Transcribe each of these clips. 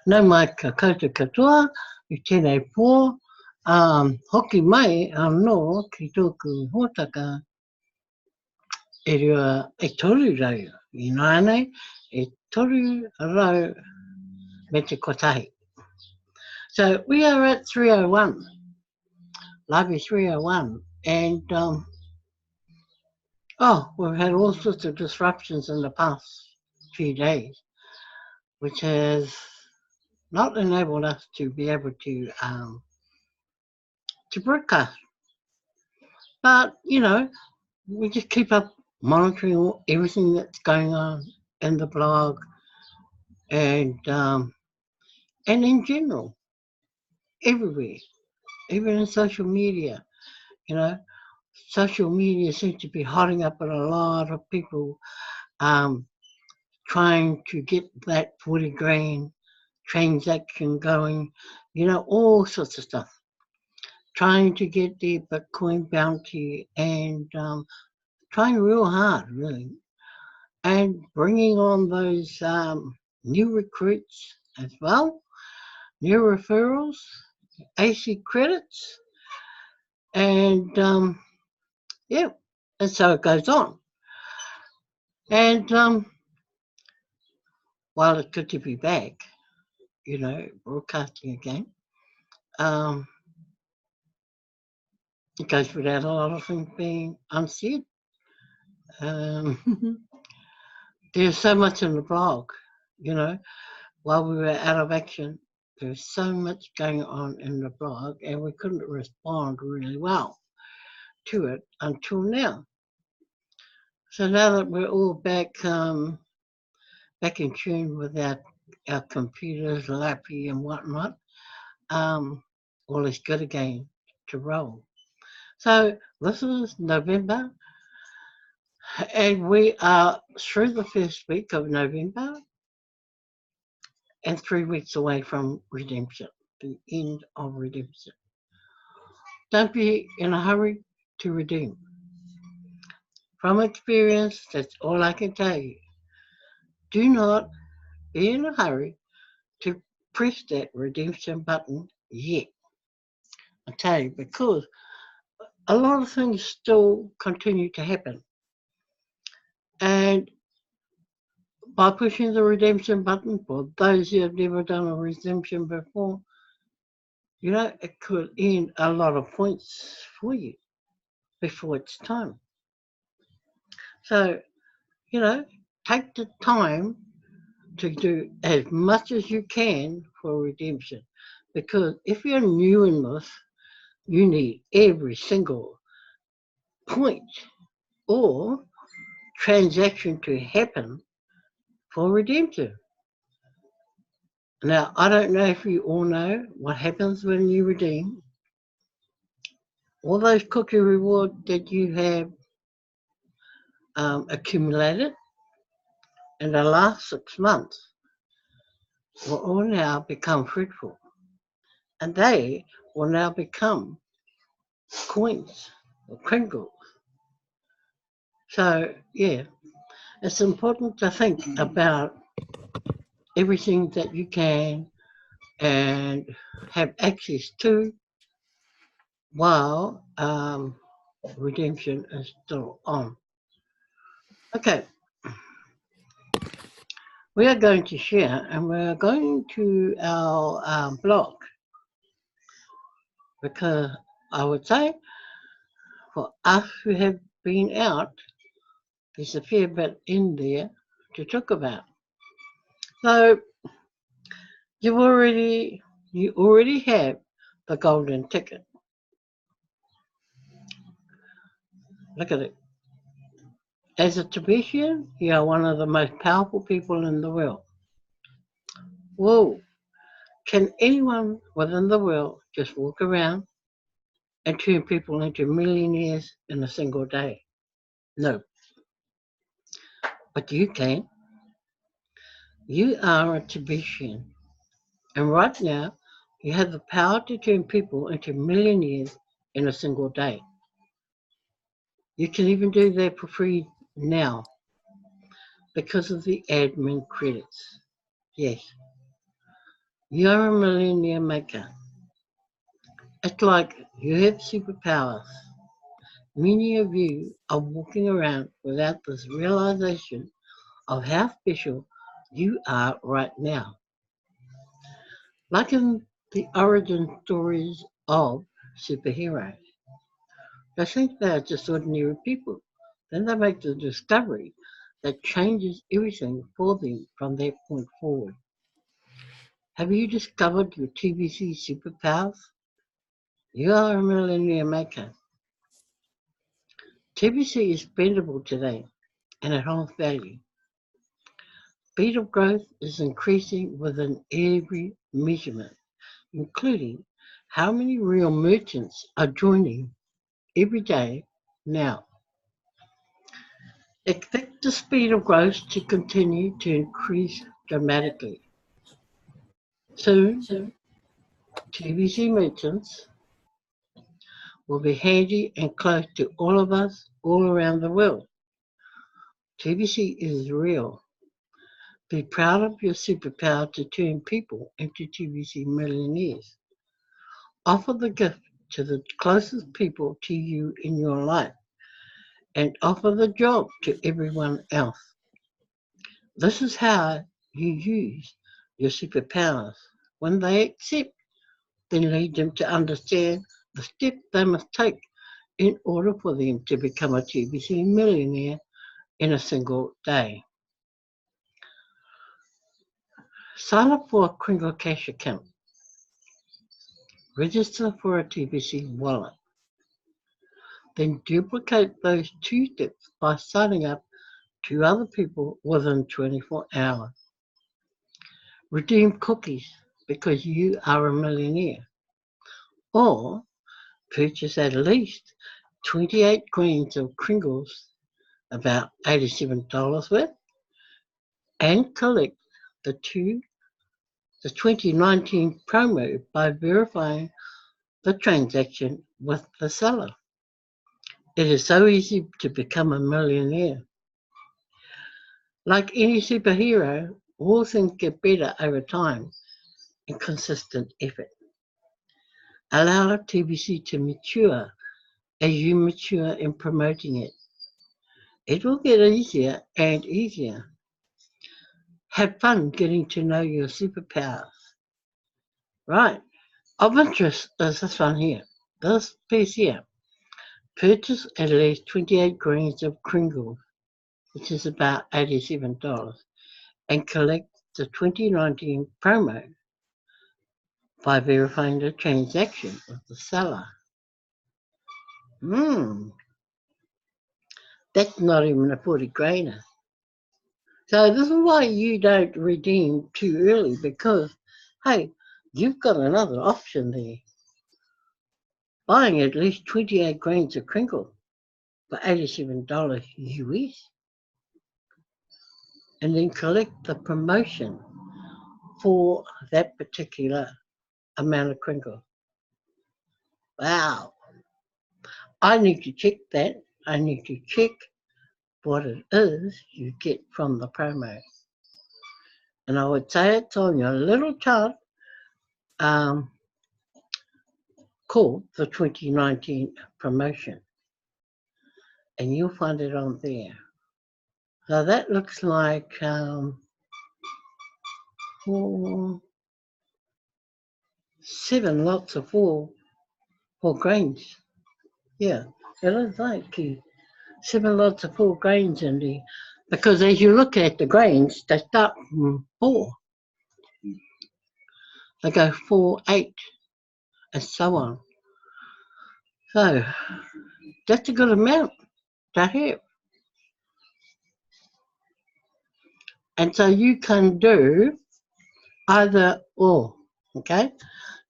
Nau mai ka koutou katoa, I tēnei pō, hoki mai anō ki tōku hōtaka e rua e toru rau. I nānei, e toru rau me te kotahi. So we are at 301, Livey 301, and we've had all sorts of disruptions in the past few days, which has not enabled us to be able to broadcast. But, you know, we just keep up monitoring everything that's going on in the blog and in general, everywhere, even in social media. You know, social media seems to be hotting up at a lot of people trying to get that 40 grand transaction going, you know, all sorts of stuff. Trying to get the Bitcoin bounty and trying real hard, really. And bringing on those new recruits as well, new referrals, AC credits, and yeah, and so it goes on. And while it's good to be back, you know, broadcasting again, it goes without a lot of things being unsaid. There's so much in the blog, you know, while we were out of action, there's so much going on in the blog and we couldn't respond really well to it until now. So now that we're all back back in tune with our computers, Livey and whatnot, all is good again to roll. So this is November, and we are through the first week of November and 3 weeks away from redemption, the end of redemption. Don't be in a hurry to redeem. From experience, that's all I can tell you. Do not be in a hurry to press that redemption button yet. I tell you, because a lot of things still continue to happen. And by pushing the redemption button, for those who have never done a redemption before, you know, it could end a lot of points for you before it's time. So, you know, take the time to do as much as you can for redemption. Because if you're new in this, you need every single point or transaction to happen for redemption. Now, I don't know if you all know what happens when you redeem. All those cookie rewards that you have accumulated in the last 6 months will all now become fruitful. And they will now become coins or kringles. So, yeah, it's important to think about everything that you can and have access to while redemption is still on. Okay, we are going to share and we're going to our blog, because I would say for us who have been out, there's a fair bit in there to talk about. So you already have the golden ticket. Look at it. As a Tibetan, you are one of the most powerful people in the world. Whoa! Can anyone within the world just walk around and turn people into millionaires in a single day? No. But you can. You are a Tibetan. And right now, you have the power to turn people into millionaires in a single day. You can even do that for free now because of the admin credits. Yes. You're a millionaire maker. It's like you have superpowers. Many of you are walking around without this realization of how special you are right now. Like in the origin stories of superheroes, they think they are just ordinary people. Then they make the discovery that changes everything for them from that point forward. Have you discovered your TBC superpowers? You are a millionaire maker. TBC is spendable today and it holds value. Speed of growth is increasing within every measurement, including how many real merchants are joining every day now. Expect the speed of growth to continue to increase dramatically. Soon, TBC merchants will be handy and close to all of us all around the world. TBC is real. Be proud of your superpower to turn people into TBC millionaires. Offer the gift to the closest people to you in your life and offer the job to everyone else. This is how you use your superpowers. When they accept, then lead them to understand the steps they must take in order for them to become a TBC millionaire in a single day. Sign up for a Kringle Cash account. Register for a TBC wallet. Then duplicate those two steps by signing up to other people within 24 hours. Redeem cookies because you are a millionaire. Or purchase at least 28 grains of Kringles, about $87 worth, and collect the 2019 promo by verifying the transaction with the seller. It is so easy to become a millionaire. Like any superhero, all things get better over time and consistent effort. Allow the TBC to mature as you mature in promoting it. It will get easier and easier. Have fun getting to know your superpowers. Right. Of interest is this one here. This piece here. Purchase at least 28 grains of Kringles, which is about $87, and collect the 2019 promo by verifying the transaction with the seller. That's not even a 40 grainer. So this is why you don't redeem too early because, hey, you've got another option there. Buying at least 28 grains of crinkle for $87 US and then collect the promotion for that particular amount of crinkle. Wow. I need to check that. I need to check what it is you get from the promo. And I would say it's on your little chart called the 2019 promotion. And you'll find it on there. So that looks like 7 lots of four grains. Yeah, it is like 7 lots of 4 grains in there. Because as you look at the grains, they start from 4. They go 4, 8, and so on. So that's a good amount to have. And so you can do either or, okay?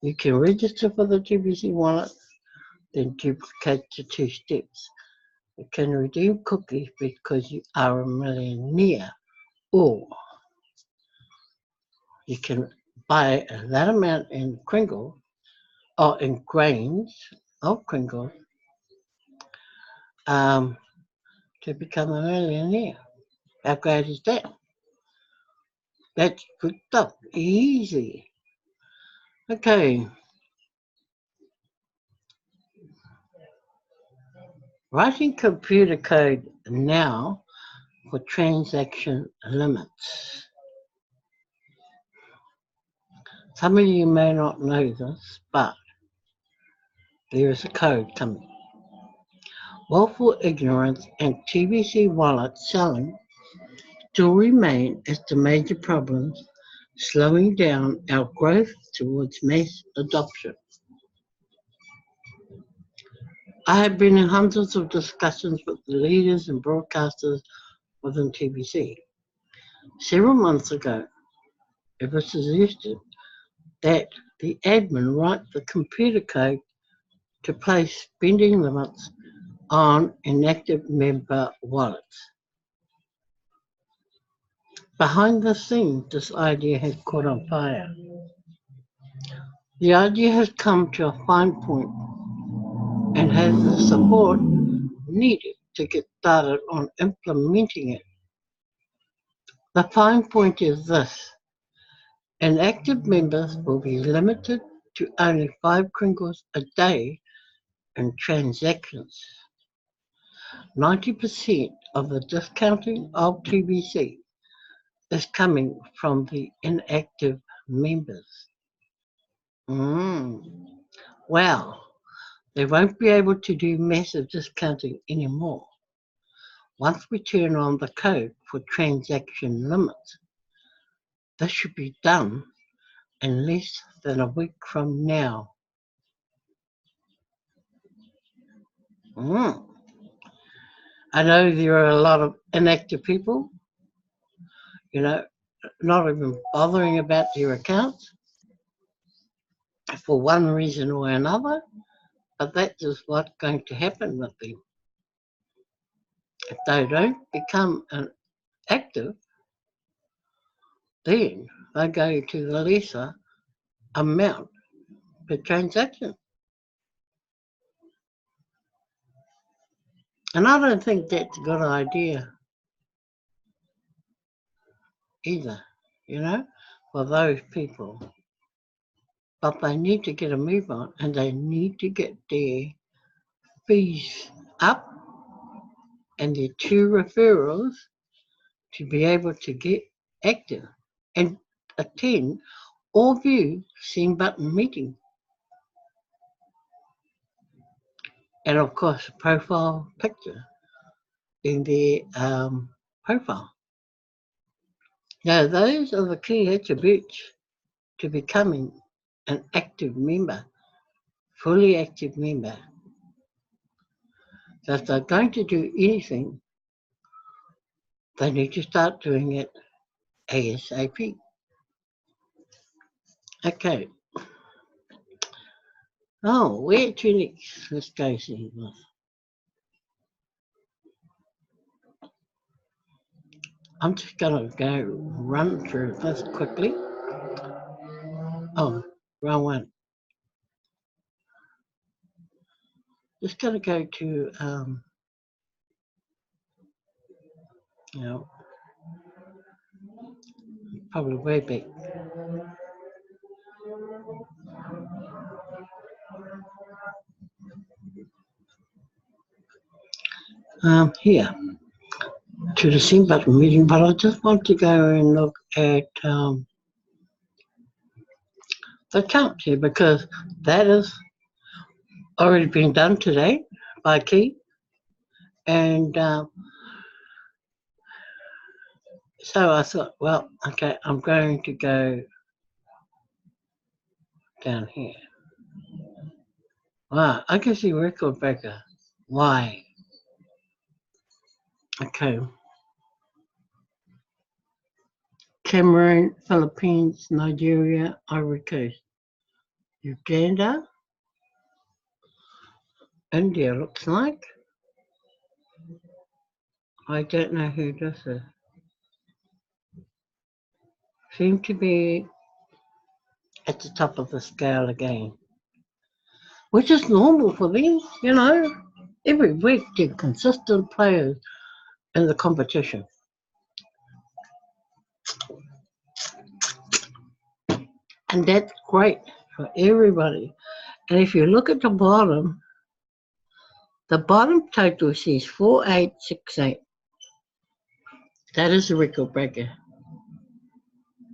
You can register for the TBC wallet, then duplicate the 2 steps. You can redeem cookies because you are a millionaire, or you can buy that amount in Kringle or in grains of Kringle to become a millionaire. How great is that? That's good stuff. Easy. Okay, writing computer code now for transaction limits. Some of you may not know this, but there is a code coming. Willful ignorance and TBC wallet selling still remain as the major problems slowing down our growth towards mass adoption. I have been in hundreds of discussions with the leaders and broadcasters within TBC. Several months ago, it was suggested that the admin write the computer code to place spending limits on inactive member wallets. Behind the scenes, this idea has caught on fire. The idea has come to a fine point and has the support needed to get started on implementing it. The fine point is this: inactive members will be limited to only 5 kringles a day in transactions. 90% of the discounting of TBC is coming from the inactive members. Well, they won't be able to do massive discounting anymore. Once we turn on the code for transaction limits, this should be done in less than a week from now. I know there are a lot of inactive people, not even bothering about their accounts for one reason or another, but that is what's going to happen with them. If they don't become active, then they go to the lesser amount per transaction. And I don't think that's a good idea either, for those people. But they need to get a move on and they need to get their fees up and their 2 referrals to be able to get active and attend or view send button meeting. And of course, profile picture in their profile. Now, those are the key attributes to becoming an active member, fully active member. So if they're going to do anything, they need to start doing it ASAP. Okay. Oh, where to next? Let's go see. I'm just going to go run through this quickly. Oh, wrong one. Just going to go to, probably way back. Here to the send button meeting, but I just want to go and look at the count here because that has already been done today by Key. And so I thought, well, okay, I'm going to go down here. Wow, I can see record breaker. Why? Okay. Cameroon, Philippines, Nigeria, Ivory Coast, Uganda, India looks like. I don't know who this is. Seem to be at the top of the scale again, which is normal for them, Every week they're consistent players in the competition. And that's great for everybody. And if you look at the bottom total says 4868. That is a record breaker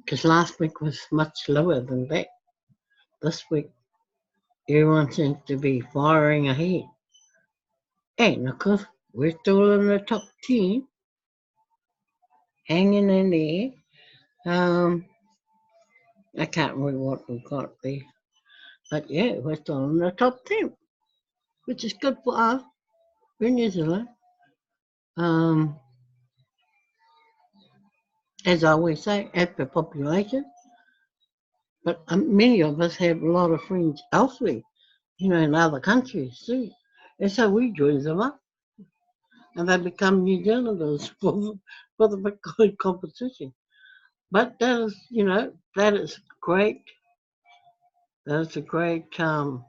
because last week was much lower than that. This week, everyone seems to be firing ahead. And of course, we're still in the top 10, hanging in there. I can't remember what we've got there. But yeah, we're still in the top 10, which is good for us in New Zealand. As I always say, as per population, but many of us have a lot of friends elsewhere, in other countries too. And so we join them up and they become New Zealanders for the big competition. But that is great. That is a great total.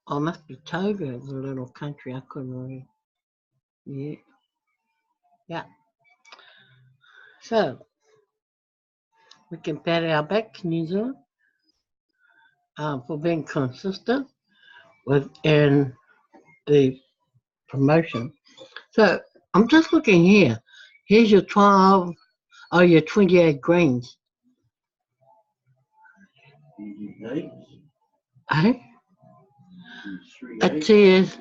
Oh, must be Togo, the little country. I couldn't read. Yeah. Yeah. So we can pat our back to New Zealand for being consistent within the promotion. So I'm just looking here. Here's your 12, your 28 grains. Eh? It says,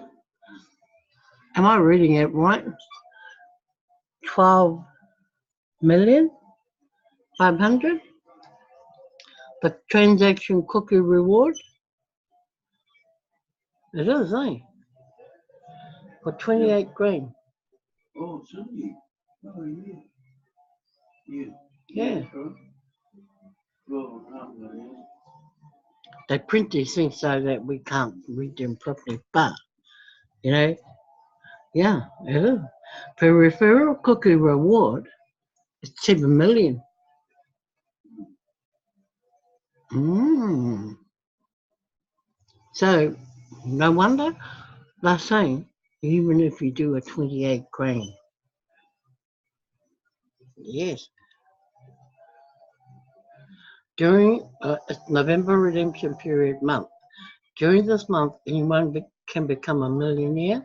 am I reading it right? 12,500,000. The transaction cookie reward. It is, eh? For 28 grain. Oh, it's only. Oh, yeah. Yeah. Yeah. Right. 12.5 million. They print these things so that we can't read them properly, but, yeah, it is. For referral cookie reward, it's 7 million. So, no wonder they're saying, even if you do a 28 grain. Yes. During November redemption period month. During this month, anyone can become a millionaire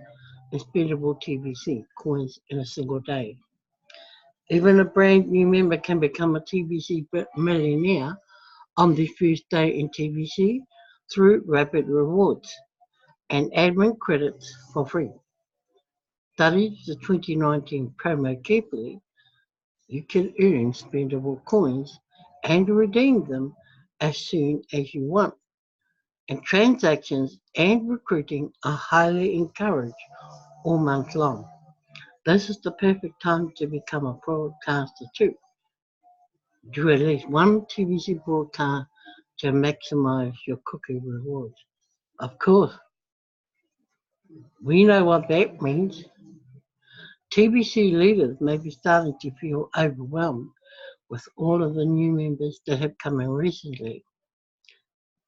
in spendable TBC coins in a single day. Even a brand new member can become a TBC millionaire on the first day in TBC through rapid rewards and admin credits for free. Study the 2019 promo carefully. You can earn spendable coins and redeem them as soon as you want. And transactions and recruiting are highly encouraged all month long. This is the perfect time to become a broadcaster too. Do at least one TVC broadcast to maximize your cookie rewards. Of course, we know what that means. TBC leaders may be starting to feel overwhelmed with all of the new members that have come in recently.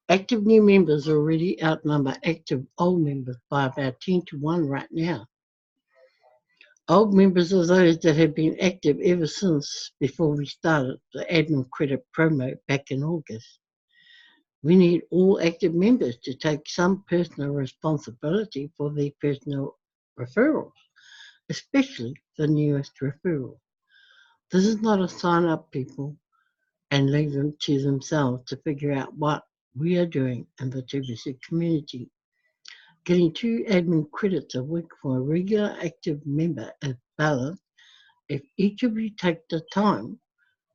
Active new members already outnumber active old members by about 10 to 1 right now. Old members are those that have been active ever since before we started the admin credit promo back in August. We need all active members to take some personal responsibility for their personal referrals, especially the newest referral. This is not a sign up people and leave them to themselves to figure out what we are doing in the TBC community. Getting 2 admin credits a week for a regular active member is balanced if each of you take the time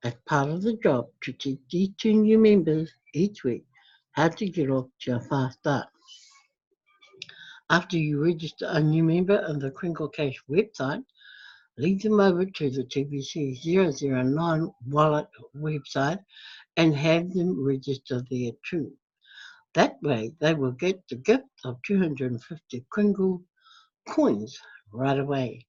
as part of the job to teach these 2 new members each week how to get off to a fast start. After you register a new member on the Crinkle Cash website, lead them over to the TBC 009 wallet website and have them register there too. That way they will get the gift of 250 Kringle coins right away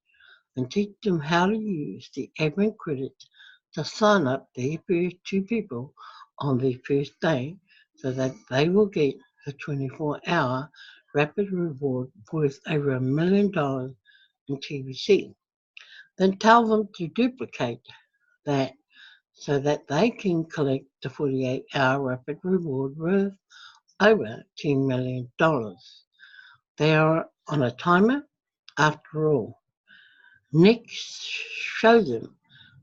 and teach them how to use the admin credits to sign up their first 2 people on their first day so that they will get the 24-hour rapid reward worth over $1 million in TBC. Then tell them to duplicate that so that they can collect the 48-hour rapid reward worth over $10 million. They are on a timer after all. Next, show them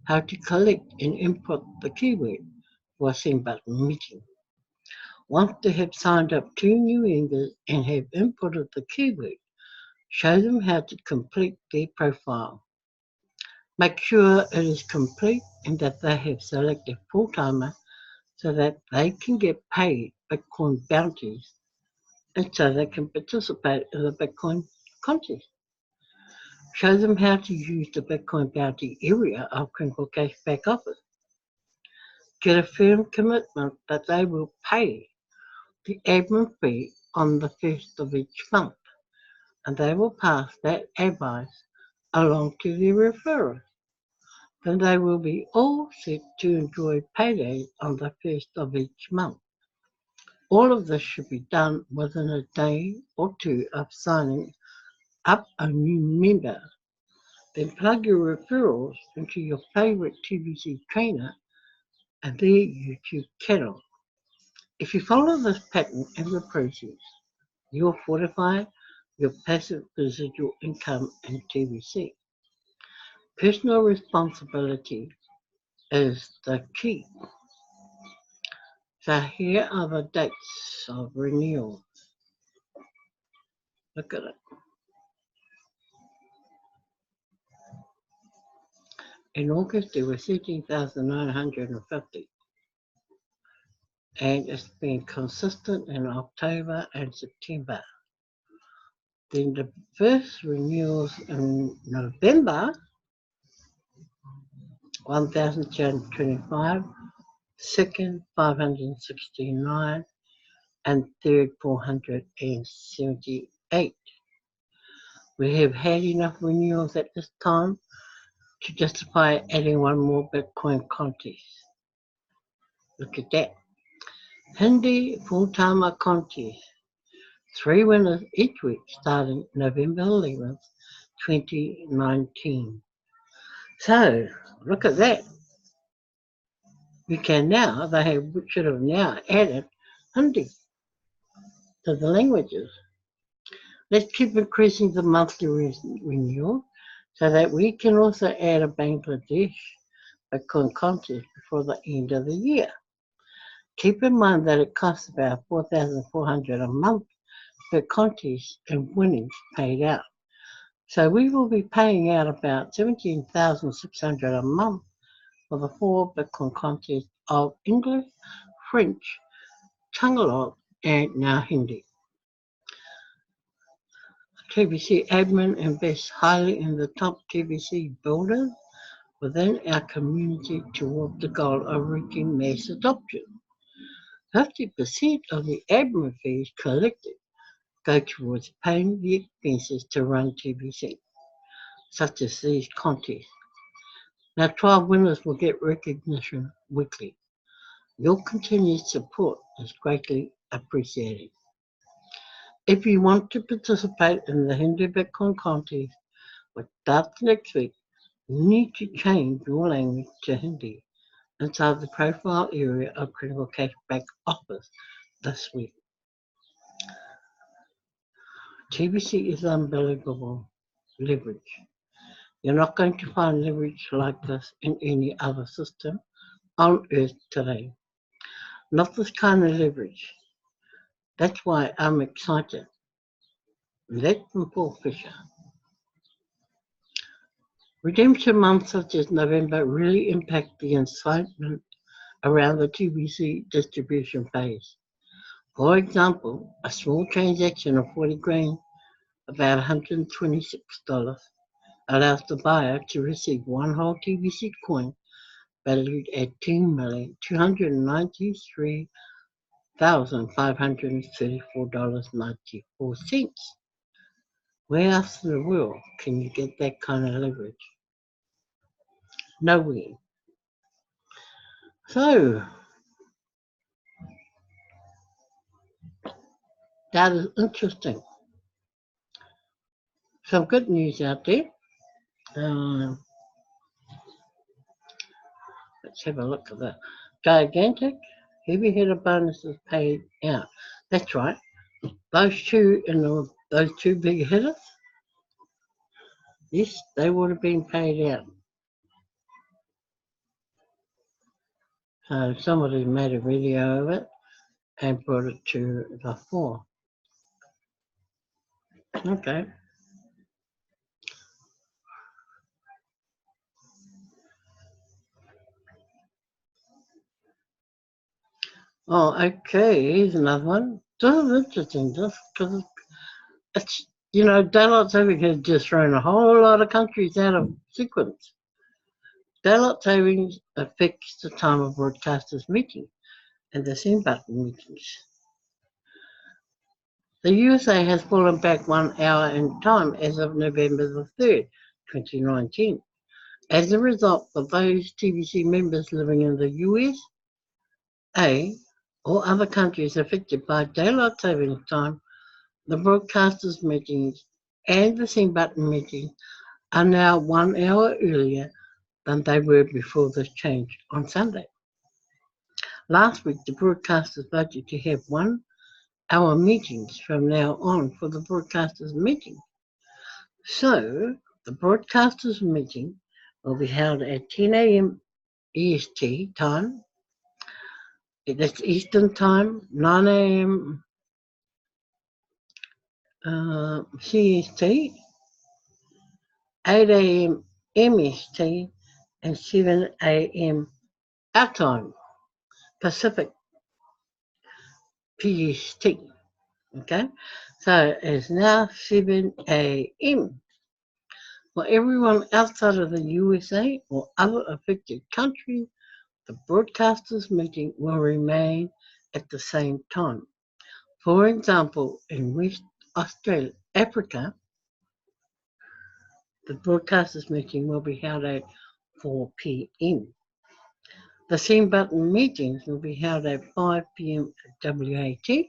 how to collect and input the keyword for a send button meeting. Once they have signed up 2 new members and have inputted the keyword, show them how to complete their profile. Make sure it is complete and that they have selected full-timer so that they can get paid Bitcoin bounties and so they can participate in the Bitcoin contest. Show them how to use the Bitcoin bounty area of Crinkle Cashback Office. Get a firm commitment that they will pay the admin fee on the first of each month, and they will pass that advice along to their referrers. Then they will be all set to enjoy payday on the first of each month. All of this should be done within a day or two of signing up a new member. Then plug your referrals into your favorite TVC trainer and their YouTube channel. If you follow this pattern in the process, you'll fortify your passive residual income in TVC. Personal responsibility is the key. So here are the dates of renewal. Look at it. In August there were 13,950 and it's been consistent in October and September. Then the first renewals in November, 1,225, second 569, and third 478. We have had enough renewals at this time to justify adding one more Bitcoin contest. Look at that. Hindi full-timer contest. 3 winners each week starting November 11th, 2019. So, look at that. We can now, should have now added Hindi to the languages. Let's keep increasing the monthly renewal so that we can also add a Bangladesh Bitcoin contest before the end of the year. Keep in mind that it costs about $4,400 a month per contest and winnings paid out. So we will be paying out about $17,600 a month for the 4 Bitcoin contests of English, French, Tagalog, and now Hindi. TBC admin invests highly in the top TBC builders within our community toward the goal of reaching mass adoption. 50% of the admin fees collected go towards paying the expenses to run TBC, such as these contests. Now 12 winners will get recognition weekly. Your continued support is greatly appreciated. If you want to participate in the Hindi Bitcoin contest, which starts next week, you need to change your language to Hindi inside the profile area of Critical Cashback Office this week. TBC is unbelievable leverage. You're not going to find leverage like this in any other system on earth today. Not this kind of leverage. That's why I'm excited. Let them Paul Fisher. Redemption months such as November really impact the excitement around the TBC distribution phase. For example, a small transaction of 40 grand, about $126, allows the buyer to receive one whole TBC coin valued at $10,293,534.94. Where else in the world can you get that kind of leverage? Nowhere. So, that is interesting. Some good news out there. Let's Let's have a look at that. Gigantic heavy-hitter bonuses paid out. That's right. Those two those two big hitters, yes, they would have been paid out. So somebody made a video of it and brought it to the fore. Okay. Oh, okay. Here's another one. This is interesting, just because it's, daylight saving has just thrown a whole lot of countries out of sequence. Daylight savings affects the time of broadcasters' meeting and the same button meetings. The USA has fallen back 1 hour in time as of November the 3rd, 2019. As a result, for those TVC members living in the USA or other countries affected by daylight savings time, the broadcasters' meetings and the same button meetings are now 1 hour earlier than they were before this change on Sunday. Last week, the broadcasters voted to have 1 hour meetings from now on for the broadcasters' meeting. So, the broadcasters' meeting will be held at 10 a.m. EST time. That's Eastern time, 9 a.m. CST, 8 a.m. MST, and 7 a.m. our time, Pacific PST. Okay, so it's now 7 a.m. For everyone outside of the USA or other affected countries, the broadcasters' meeting will remain at the same time. For example, in West Australia, Africa, the broadcasters' meeting will be held at 4 p.m. The same button meetings will be held at 5 p.m. WAT,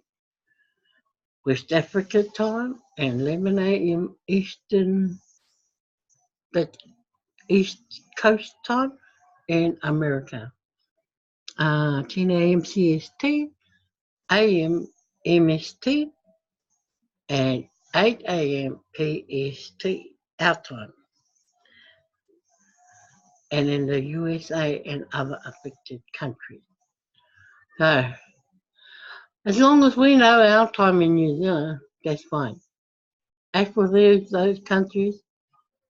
West Africa time, and 11 a.m. East Coast time in America. 10 a.m. CST, a.m. MST, and 8 a.m. PST, our time. And in the USA and other affected countries. So, as long as we know our time in New Zealand, that's fine. As for those countries,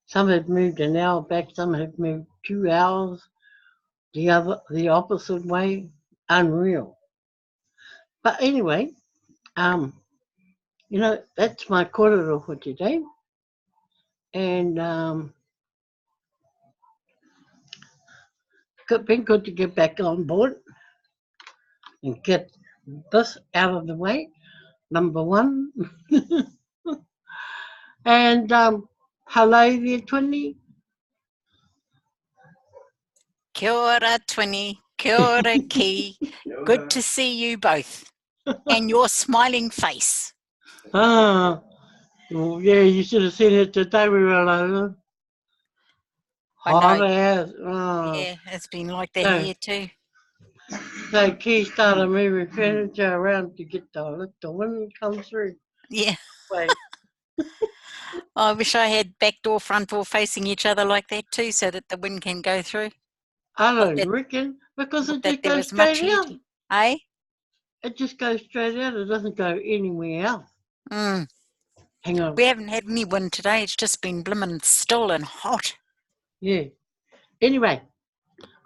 some have moved an hour back, some have moved 2 hours the opposite way. Unreal. But anyway, that's my korero for today. And been good to get back on board and get this out of the way. Number one. And hello there, Twinny. Kia ora, Twinny. Kia ora, Ki. Good to see you both. And your smiling face. Well, yeah, you should have seen it today. We were like, hot as. Yeah, it's been like that here too. So Key started moving furniture around to get the wind come through. Yeah. I wish I had back door, front door facing each other like that too, so that the wind can go through. I don't reckon, because it just goes straight out. Eh? It just goes straight out. It doesn't go anywhere else. Hang on. We haven't had any wind today. It's just been blimmin' still and hot. Yeah. Anyway,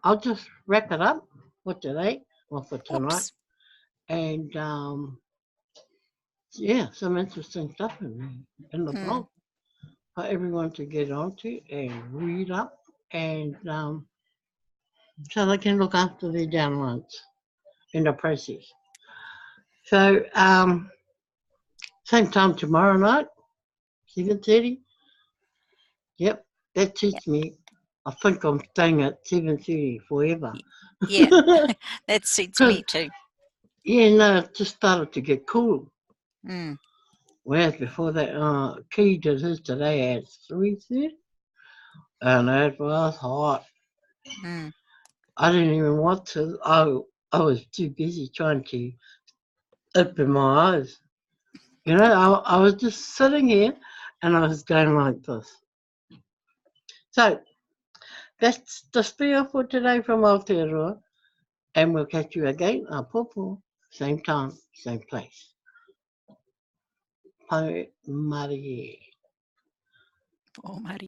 I'll just wrap it up for today, or for tonight. Oops. And yeah, some interesting stuff in the blog for everyone to get onto and read up, and so they can look after their downloads in the process. So same time tomorrow night, 7:30. Yep, that suits me. I think I'm staying at 7:30 forever. Yeah, that suits me too. Yeah, no, it just started to get cool. Whereas before that, Key did his today at 3:30, and it was hot. I didn't even want to. I was too busy trying to open my eyes. You know, I was just sitting here and I was going like this. So that's the spiel for today from Aotearoa. And we'll catch you again, Popo, same time, same place. Pai Marie. Oh, Mari.